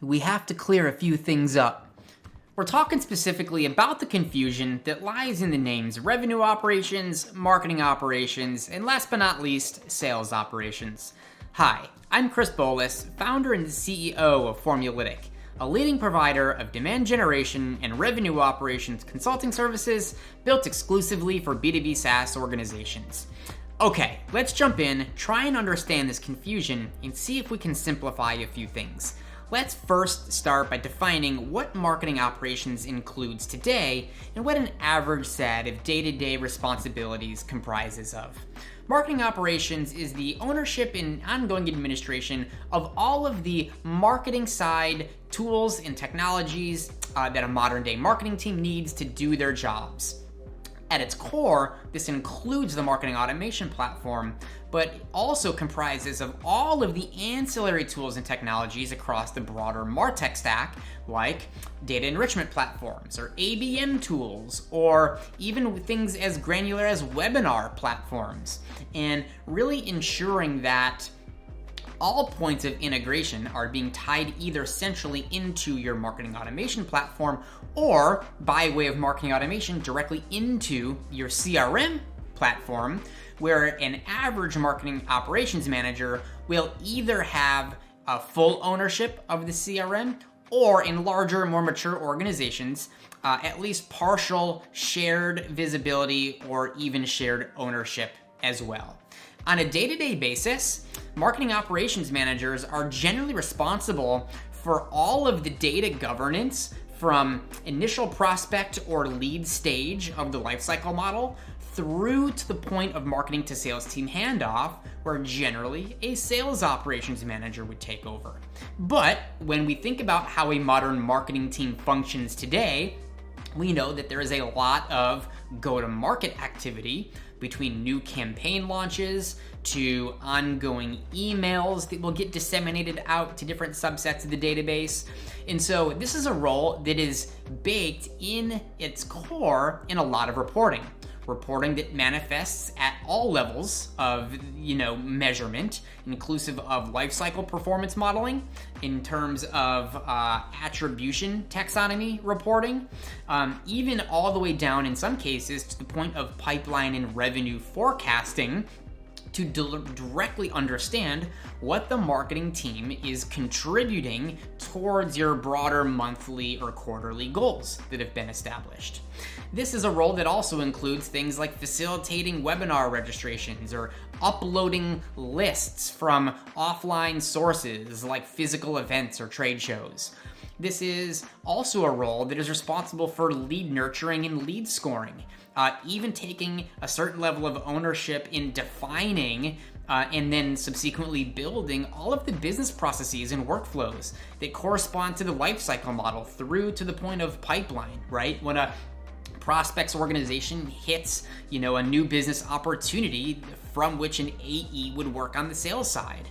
we have to clear a few things up. We're talking specifically about the confusion that lies in the names revenue operations, marketing operations, and last but not least, sales operations. Hi, I'm Chris Bolus, founder and CEO of Formulatic, a leading provider of demand generation and revenue operations consulting services built exclusively for B2B SaaS organizations. Okay, let's jump in, try and understand this confusion, and see if we can simplify a few things. Let's first start by defining what marketing operations includes today and what an average set of day-to-day responsibilities comprises of. Marketing operations is the ownership and ongoing administration of all of the marketing side tools and technologies that a modern day marketing team needs to do their jobs. At its core, this includes the marketing automation platform, but also comprises of all of the ancillary tools and technologies across the broader MarTech stack, like data enrichment platforms, or ABM tools, or even things as granular as webinar platforms, and really ensuring that all points of integration are being tied either centrally into your marketing automation platform or by way of marketing automation directly into your CRM platform, where an average marketing operations manager will either have a full ownership of the CRM or in larger, more mature organizations, at least partial shared visibility or even shared ownership as well. On a day-to-day basis, marketing operations managers are generally responsible for all of the data governance from initial prospect or lead stage of the lifecycle model through to the point of marketing to sales team handoff, where generally a sales operations manager would take over. But when we think about how a modern marketing team functions today, we know that there is a lot of go-to-market activity between new campaign launches to ongoing emails that will get disseminated out to different subsets of the database. And so this is a role that is baked in its core in a lot of reporting that manifests at all levels of measurement, inclusive of lifecycle performance modeling, in terms of attribution taxonomy reporting, even all the way down in some cases to the point of pipeline and revenue forecasting, to directly understand what the marketing team is contributing towards your broader monthly or quarterly goals that have been established. This is a role that also includes things like facilitating webinar registrations or uploading lists from offline sources like physical events or trade shows. This is also a role that is responsible for lead nurturing and lead scoring, even taking a certain level of ownership in defining and then subsequently building all of the business processes and workflows that correspond to the lifecycle model through to the point of pipeline, right? When a prospect's organization hits, a new business opportunity from which an AE would work on the sales side.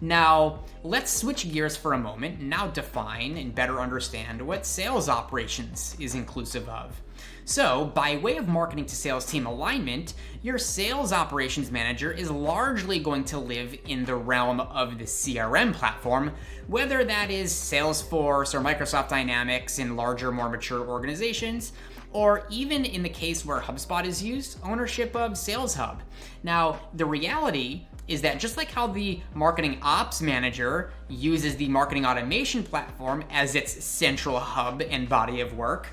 Now, let's switch gears for a moment and now define and better understand what sales operations is inclusive of. So, by way of marketing to sales team alignment, your sales operations manager is largely going to live in the realm of the CRM platform, whether that is Salesforce or Microsoft Dynamics in larger, more mature organizations, or even in the case where HubSpot is used, ownership of Sales Hub. Now, the reality is that just like how the marketing ops manager uses the marketing automation platform as its central hub and body of work,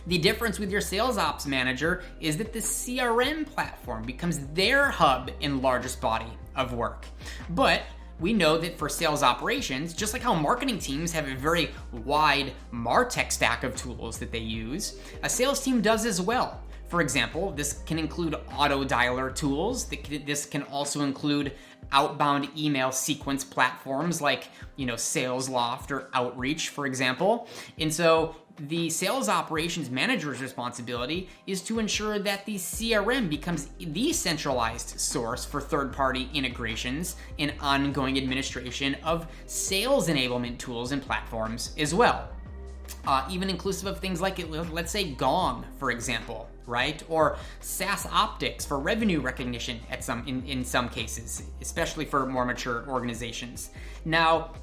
the difference with your sales ops manager is that the CRM platform becomes their hub and largest body of work. But we know that for sales operations, just like how marketing teams have a very wide MarTech stack of tools that they use, a sales team does as well. For example, this can include auto dialer tools. This can also include outbound email sequence platforms like, SalesLoft or Outreach, for example. And so the sales operations manager's responsibility is to ensure that the CRM becomes the centralized source for third-party integrations and ongoing administration of sales enablement tools and platforms as well. Even inclusive of things like, let's say, Gong, for example, right? Or SaaS Optics for revenue recognition in some cases, especially for more mature organizations. Now,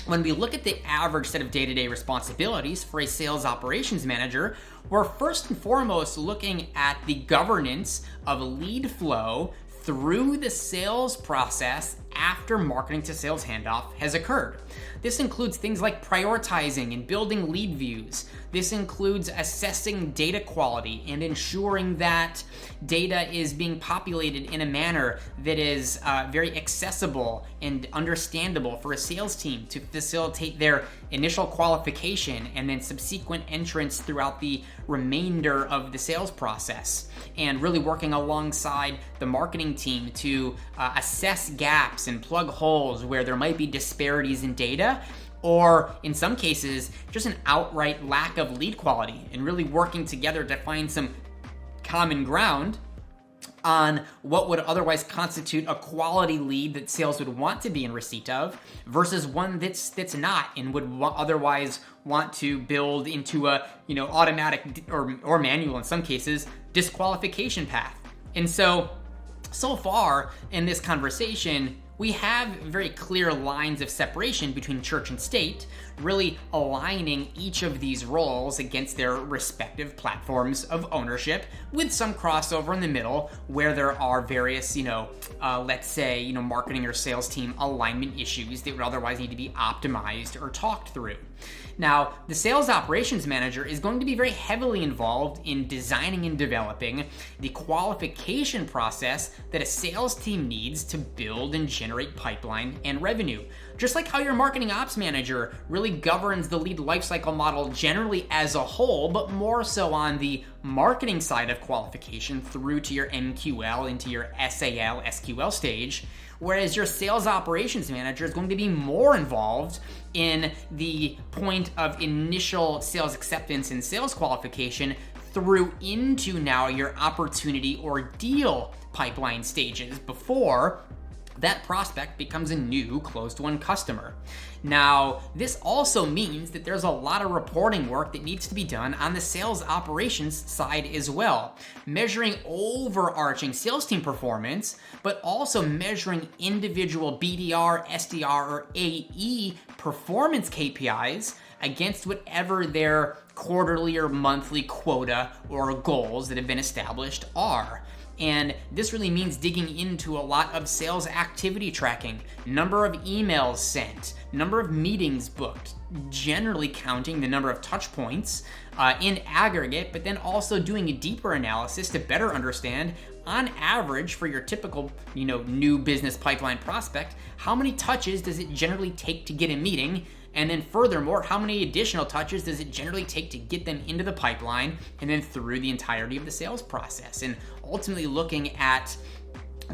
when we look at the average set of day-to-day responsibilities for a sales operations manager, we're first and foremost looking at the governance of lead flow through the sales process after marketing to sales handoff has occurred. This includes things like prioritizing and building lead views. This includes assessing data quality and ensuring that data is being populated in a manner that is very accessible and understandable for a sales team to facilitate their initial qualification and then subsequent entrance throughout the remainder of the sales process. And really working alongside the marketing team to assess gaps and plug holes where there might be disparities in data, or in some cases, just an outright lack of lead quality, and really working together to find some common ground on what would otherwise constitute a quality lead that sales would want to be in receipt of versus one that's not and would otherwise want to build into a automatic or manual in some cases disqualification path. And so far in this conversation, we have very clear lines of separation between church and state, really aligning each of these roles against their respective platforms of ownership, with some crossover in the middle where there are various, let's say, marketing or sales team alignment issues that would otherwise need to be optimized or talked through. Now, the sales operations manager is going to be very heavily involved in designing and developing the qualification process that a sales team needs to build and generate pipeline and revenue. Just like how your marketing ops manager really governs the lead lifecycle model generally as a whole, but more so on the marketing side of qualification through to your MQL into your SAL, SQL stage, whereas your sales operations manager is going to be more involved in the point of initial sales acceptance and sales qualification through into now your opportunity or deal pipeline stages before that prospect becomes a new closed-won customer. Now, this also means that there's a lot of reporting work that needs to be done on the sales operations side as well, measuring overarching sales team performance, but also measuring individual BDR, SDR, or AE performance KPIs against whatever their quarterly or monthly quota or goals that have been established are. And this really means digging into a lot of sales activity tracking, number of emails sent, number of meetings booked, generally counting the number of touch points in aggregate, but then also doing a deeper analysis to better understand, on average, for your typical new business pipeline prospect, how many touches does it generally take to get a meeting? And then furthermore, how many additional touches does it generally take to get them into the pipeline and then through the entirety of the sales process? And ultimately looking at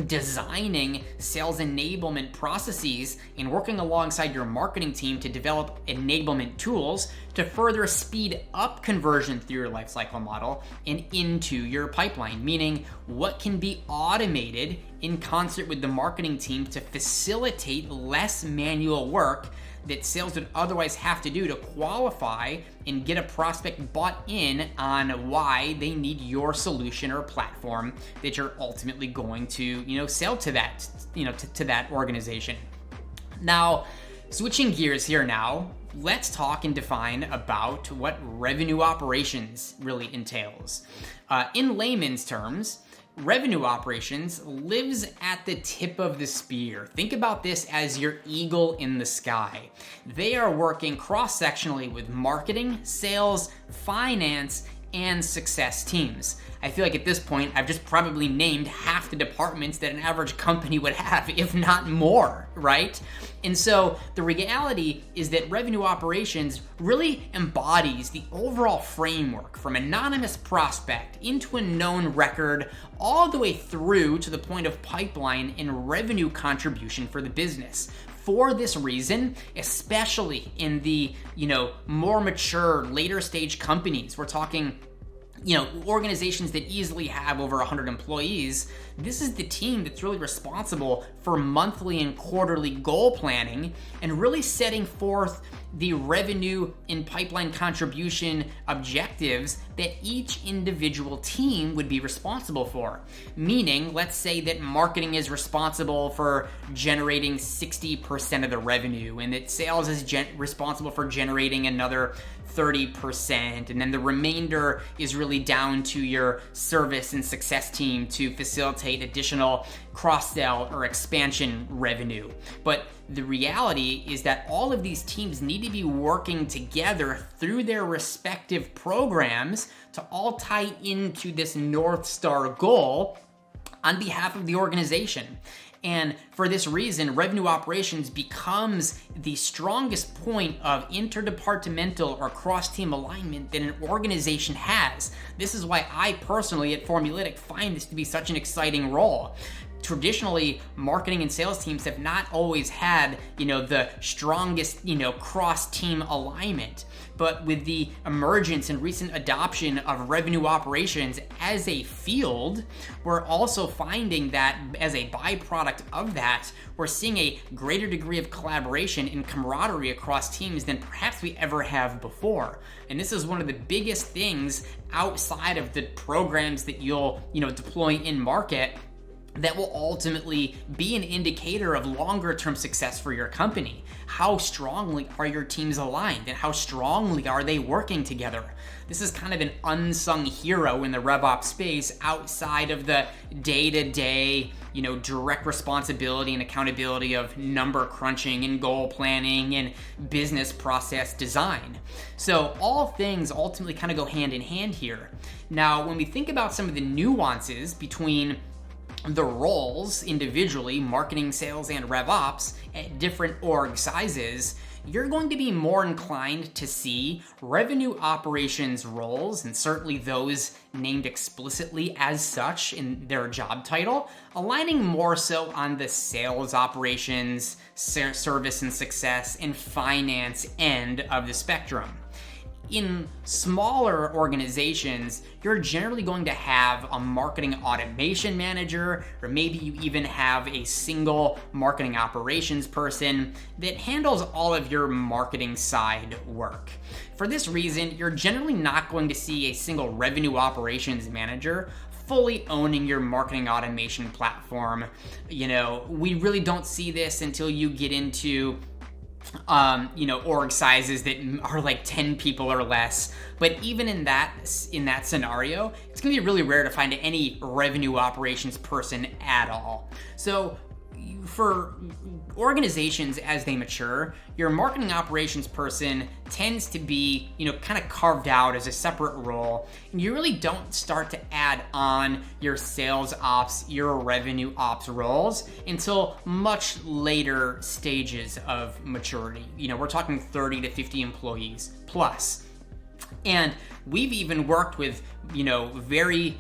designing sales enablement processes and working alongside your marketing team to develop enablement tools to further speed up conversion through your lifecycle model and into your pipeline, meaning what can be automated in concert with the marketing team to facilitate less manual work that sales would otherwise have to do to qualify and get a prospect bought in on why they need your solution or platform that you're ultimately going to, sell to that, to that organization. Now, switching gears here now, let's talk and define about what revenue operations really entails. In layman's terms, revenue operations lives at the tip of the spear. Think about this as your eagle in the sky. They are working cross-sectionally with marketing, sales, finance, and success teams. I feel like at this point, I've just probably named half the departments that an average company would have, if not more, right? And so the reality is that revenue operations really embodies the overall framework from anonymous prospect into a known record all the way through to the point of pipeline and revenue contribution for the business. For this reason, especially in the, more mature, later stage companies, we're talking organizations that easily have over 100 employees, this is the team that's really responsible for monthly and quarterly goal planning and really setting forth the revenue and pipeline contribution objectives that each individual team would be responsible for. Meaning, let's say that marketing is responsible for generating 60% of the revenue, and that sales is responsible for generating another 30%, and then the remainder is really down to your service and success team to facilitate additional cross-sell or expansion revenue. But the reality is that all of these teams need to be working together through their respective programs to all tie into this North Star goal on behalf of the organization. And for this reason, revenue operations becomes the strongest point of interdepartmental or cross-team alignment that an organization has. This is why I personally at Formulatic find this to be such an exciting role. Traditionally, marketing and sales teams have not always had, the strongest, cross-team alignment. But with the emergence and recent adoption of revenue operations as a field, we're also finding that as a byproduct of that, we're seeing a greater degree of collaboration and camaraderie across teams than perhaps we ever have before. And this is one of the biggest things outside of the programs that you'll, deploy in market that will ultimately be an indicator of longer term success for your company. How strongly are your teams aligned and how strongly are they working together? This is kind of an unsung hero in the RevOps space outside of the day-to-day, direct responsibility and accountability of number crunching and goal planning and business process design. So all things ultimately kind of go hand in hand here. Now, when we think about some of the nuances between the roles individually, marketing, sales, and RevOps at different org sizes, you're going to be more inclined to see revenue operations roles, and certainly those named explicitly as such in their job title, aligning more so on the sales operations, service and success, and finance end of the spectrum. In smaller organizations, you're generally going to have a marketing automation manager, or maybe you even have a single marketing operations person that handles all of your marketing side work. For this reason, you're generally not going to see a single revenue operations manager fully owning your marketing automation platform. We really don't see this until you get into org sizes that are like 10 people or less. But even in that scenario, it's gonna be really rare to find any revenue operations person at all. So for organizations as they mature, your marketing operations person tends to be, kind of carved out as a separate role, and you really don't start to add on your sales ops, your revenue ops roles until much later stages of maturity. We're talking 30 to 50 employees plus. And we've even worked with, very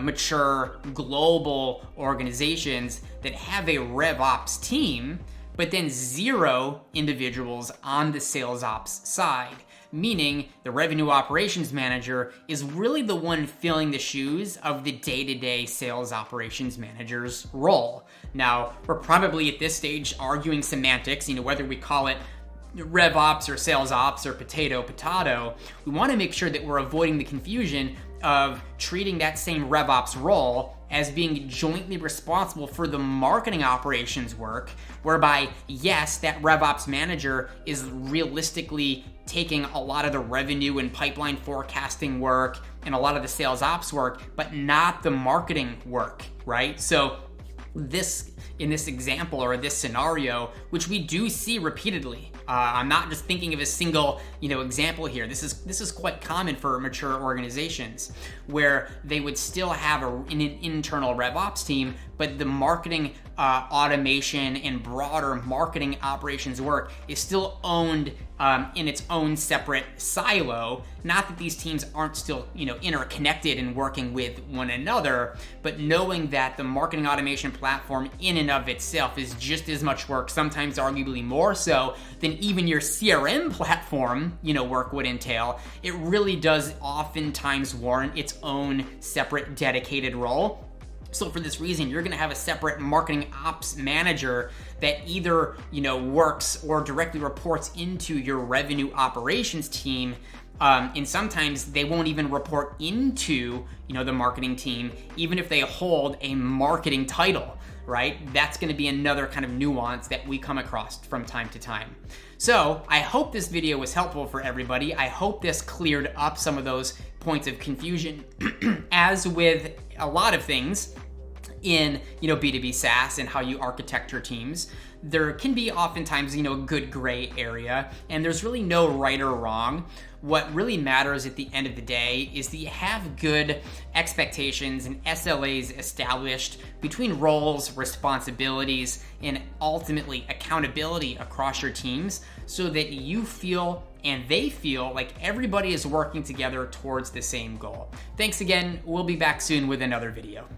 mature global organizations that have a RevOps team, but then zero individuals on the sales ops side, meaning the revenue operations manager is really the one filling the shoes of the day-to-day sales operations manager's role. Now, we're probably at this stage arguing semantics, whether we call it RevOps or sales ops or potato. We want to make sure that we're avoiding the confusion of treating that same RevOps role as being jointly responsible for the marketing operations work, whereby, yes, that RevOps manager is realistically taking a lot of the revenue and pipeline forecasting work and a lot of the sales ops work, but not the marketing work, right? So in this example or this scenario, which we do see repeatedly, I'm not just thinking of a single, example here. This is quite common for mature organizations where they would still have an internal RevOps team, but the marketing automation and broader marketing operations work is still owned in its own separate silo. Not that these teams aren't still, interconnected and working with one another, but knowing that the marketing automation platform in and of itself is just as much work, sometimes arguably more so, than even your CRM platform, work would entail, it really does oftentimes warrant its own separate dedicated role. So for this reason, you're gonna have a separate marketing ops manager that either, works or directly reports into your revenue operations team. And sometimes they won't even report into, the marketing team, even if they hold a marketing title, right? That's gonna be another kind of nuance that we come across from time to time. So I hope this video was helpful for everybody. I hope this cleared up some of those points of confusion. As with a lot of things in, B2B SaaS and how you architect your teams, there can be oftentimes, a good gray area, and there's really no right or wrong. What really matters at the end of the day is that you have good expectations and SLAs established between roles, responsibilities, and ultimately accountability across your teams so that you feel and they feel like everybody is working together towards the same goal. Thanks again. We'll be back soon with another video.